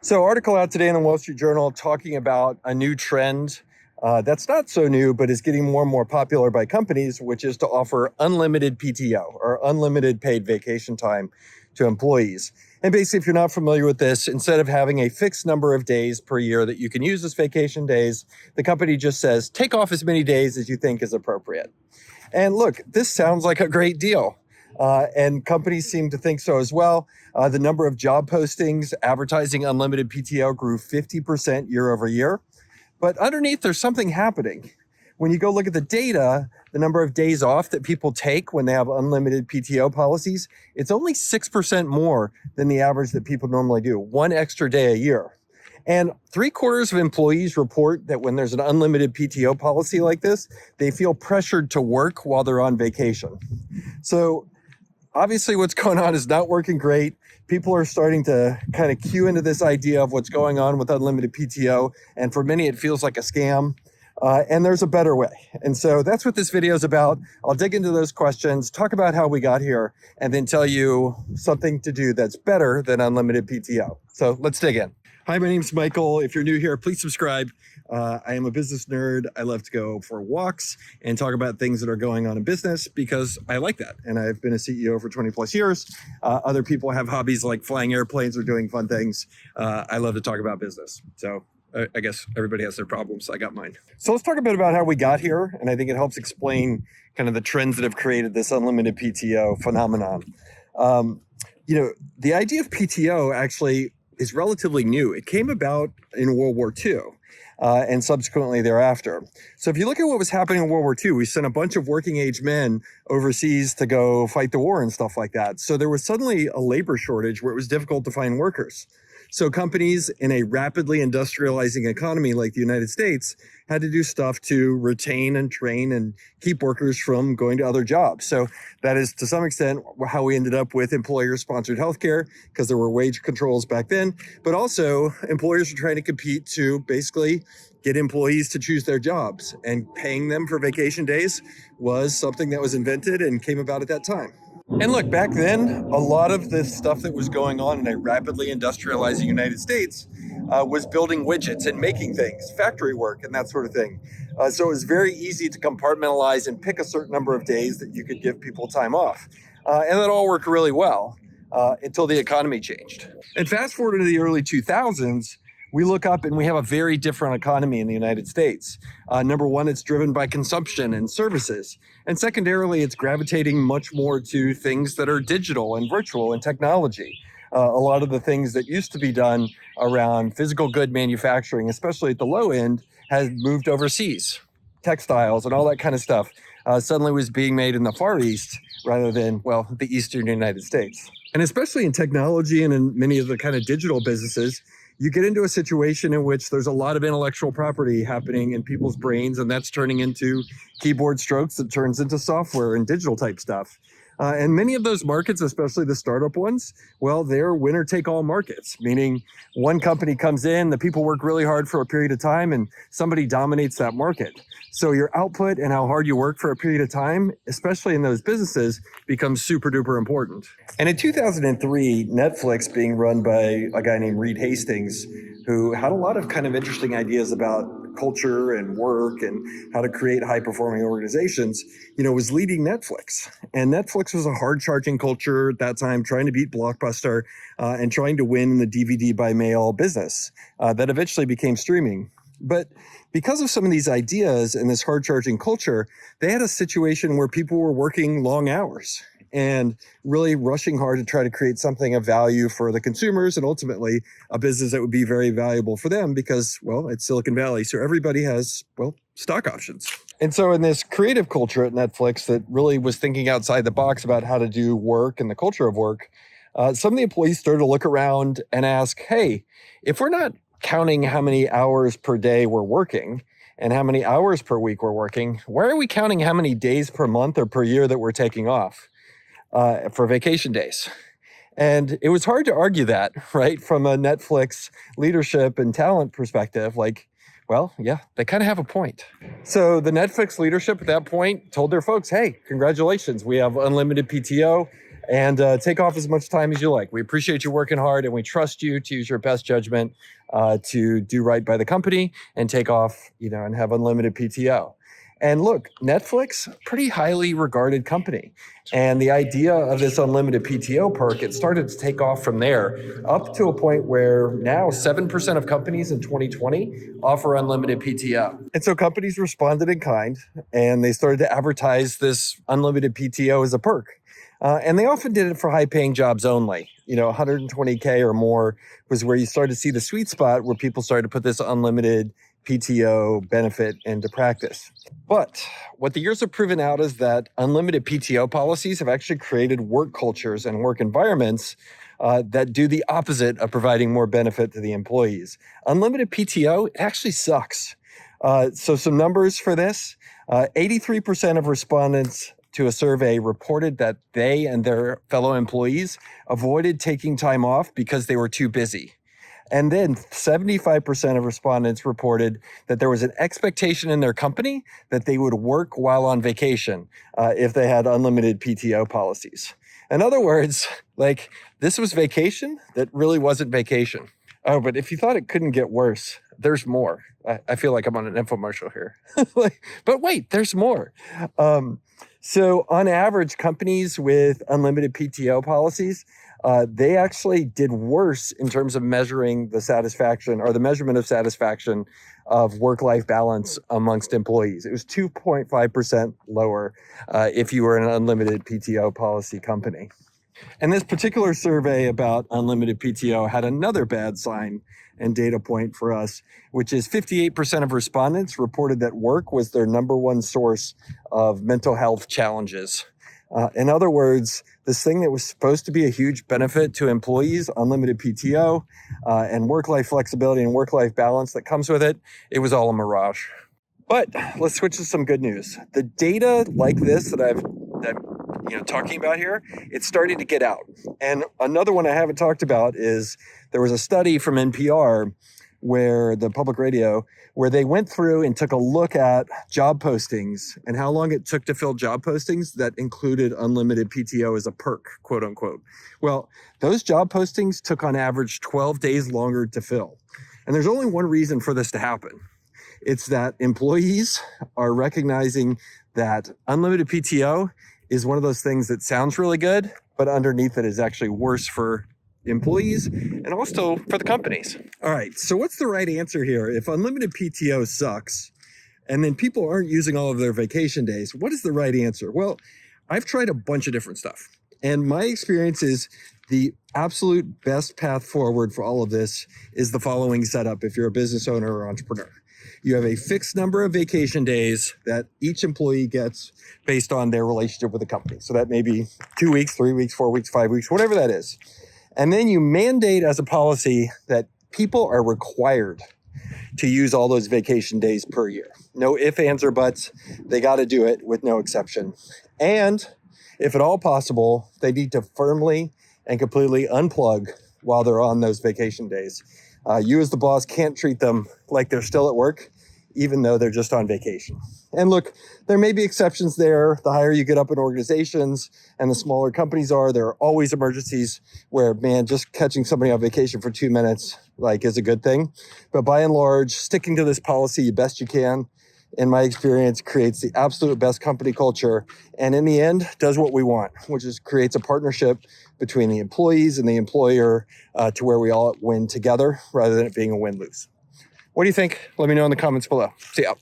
So, article out today in the Wall Street Journal talking about a new trend that's not so new, but is getting more and more popular by companies, which is to offer unlimited PTO or unlimited paid vacation time to employees. And basically, if you're not familiar with this, instead of having a fixed number of days per year that you can use as vacation days, the company just says, take off as many days as you think is appropriate. And look, this sounds like a great deal. And companies seem to think so as well. The number of job postings advertising unlimited PTO grew 50% year over year. But underneath, there's something happening. When you go look at the data, the number of days off that people take when they have unlimited PTO policies, it's only 6% more than the average that people normally do, one extra day a year. And 3/4 of employees report that when there's an unlimited PTO policy like this, they feel pressured to work while they're on vacation. So obviously what's going on is not working great. People are starting to kind of cue into this idea of what's going on with unlimited PTO. And for many, it feels like a scam. And there's a better way. And so that's what this video is about. I'll dig into those questions, talk about how we got here, and then tell you something to do that's better than unlimited PTO. So let's dig in. Hi, my name's Michael. If you're new here, please subscribe. I am a business nerd. I love to go for walks and talk about things that are going on in business because I like that. And I've been a CEO for 20 plus years. Other people have hobbies like flying airplanes or doing fun things. I love to talk about business. So I guess everybody has their problems. I got mine. So let's talk a bit about how we got here. And I think it helps explain kind of the trends that have created this unlimited PTO phenomenon. The idea of PTO actually is relatively new. It came about in World War II and subsequently thereafter. So if you look at what was happening in World War II, we sent a bunch of working age men overseas to go fight the war and stuff like that. So there was suddenly a labor shortage where it was difficult to find workers. So companies in a rapidly industrializing economy like the United States had to do stuff to retain and train and keep workers from going to other jobs. So that is to some extent how we ended up with employer-sponsored healthcare, because there were wage controls back then. But also employers were trying to compete to basically get employees to choose their jobs, and paying them for vacation days was something that was invented and came about at that time. And look, back then, a lot of the stuff that was going on in a rapidly industrializing United States was building widgets and making things, factory work and that sort of thing. So it was very easy to compartmentalize and pick a certain number of days that you could give people time off. And that all worked really well until the economy changed. And fast forward to the early 2000s, we look up and we have a very different economy in the United States. Number one, it's driven by consumption and services. And secondarily, it's gravitating much more to things that are digital and virtual and technology. A lot of the things that used to be done around physical good manufacturing, especially at the low end, has moved overseas. Textiles and all that kind of stuff suddenly was being made in the Far East rather than, well, the Eastern United States. And especially in technology and in many of the kind of digital businesses, you get into a situation in which there's a lot of intellectual property happening in people's brains, and that's turning into keyboard strokes that turns into software and digital type stuff. And many of those markets, especially the startup ones, well, they're winner take all markets, meaning one company comes in, the people work really hard for a period of time, and somebody dominates that market. So your output and how hard you work for a period of time, especially in those businesses, becomes super duper important. And in 2003, Netflix, being run by a guy named Reed Hastings, who had a lot of kind of interesting ideas about culture and work and how to create high performing organizations, was leading Netflix. And Netflix was a hard charging culture at that time, trying to beat Blockbuster and trying to win in the DVD by mail business that eventually became streaming. But because of some of these ideas and this hard charging culture, they had a situation where people were working long hours and really rushing hard to try to create something of value for the consumers and ultimately a business that would be very valuable for them because, well, it's Silicon Valley. So everybody has, well, stock options. And so in this creative culture at Netflix that really was thinking outside the box about how to do work and the culture of work, some of the employees started to look around and ask, hey, if we're not counting how many hours per day we're working and how many hours per week we're working, why are we counting how many days per month or per year that we're taking off for vacation days? And it was hard to argue that, right? From a Netflix leadership and talent perspective, like, well, yeah, they kind of have a point. So the Netflix leadership at that point told their folks, hey, congratulations, we have unlimited PTO. and take off as much time as you like. We appreciate you working hard, and we trust you to use your best judgment to do right by the company and take off, and have unlimited PTO. And look, Netflix, pretty highly regarded company. And the idea of this unlimited PTO perk, it started to take off from there up to a point where now 7% of companies in 2020 offer unlimited PTO. And so companies responded in kind, and they started to advertise this unlimited PTO as a perk. And they often did it for high-paying jobs only. 120K or more was where you started to see the sweet spot where people started to put this unlimited PTO benefit into practice. But what the years have proven out is that unlimited PTO policies have actually created work cultures and work environments that do the opposite of providing more benefit to the employees. Unlimited PTO, it actually sucks. So some numbers for this, 83% of respondents to a survey reported that they and their fellow employees avoided taking time off because they were too busy. And then 75% of respondents reported that there was an expectation in their company that they would work while on vacation if they had unlimited PTO policies. In other words, this was vacation that really wasn't vacation. Oh, but if you thought it couldn't get worse, there's more. I feel like I'm on an infomercial here. But wait, there's more. So on average, companies with unlimited PTO policies, they actually did worse in terms of measuring the satisfaction or the measurement of satisfaction of work-life balance amongst employees. It was 2.5% lower if you were an unlimited PTO policy company. And this particular survey about unlimited PTO had another bad sign and data point for us, which is 58% of respondents reported that work was their number one source of mental health challenges. In other words, this thing that was supposed to be a huge benefit to employees, unlimited PTO, and work-life flexibility and work-life balance that comes with it, it was all a mirage. But let's switch to some good news. The data like this that I'm talking about here, it's starting to get out. And another one I haven't talked about is there was a study from NPR where the public radio, where they went through and took a look at job postings and how long it took to fill job postings that included unlimited PTO as a perk, quote unquote. Well, those job postings took on average 12 days longer to fill. And there's only one reason for this to happen. It's that employees are recognizing that unlimited PTO is one of those things that sounds really good, but underneath it is actually worse for employees and also for the companies. All right, so what's the right answer here? If unlimited PTO sucks and then people aren't using all of their vacation days, what is the right answer? Well, I've tried a bunch of different stuff, and my experience is the absolute best path forward for all of this is the following setup if you're a business owner or entrepreneur. You have a fixed number of vacation days that each employee gets based on their relationship with the company. So that may be 2 weeks, 3 weeks, 4 weeks, 5 weeks, whatever that is. And then you mandate as a policy that people are required to use all those vacation days per year. No ifs, ands, or buts. They got to do it with no exception. And if at all possible, they need to firmly and completely unplug while they're on those vacation days. You as the boss can't treat them like they're still at work, even though they're just on vacation. And look, there may be exceptions there. The higher you get up in organizations and the smaller companies are, there are always emergencies where, just catching somebody on vacation for 2 minutes, is a good thing. But by and large, sticking to this policy best you can, in my experience, creates the absolute best company culture. And in the end, does what we want, which is creates a partnership between the employees and the employer to where we all win together rather than it being a win-lose. What do you think? Let me know in the comments below. See ya.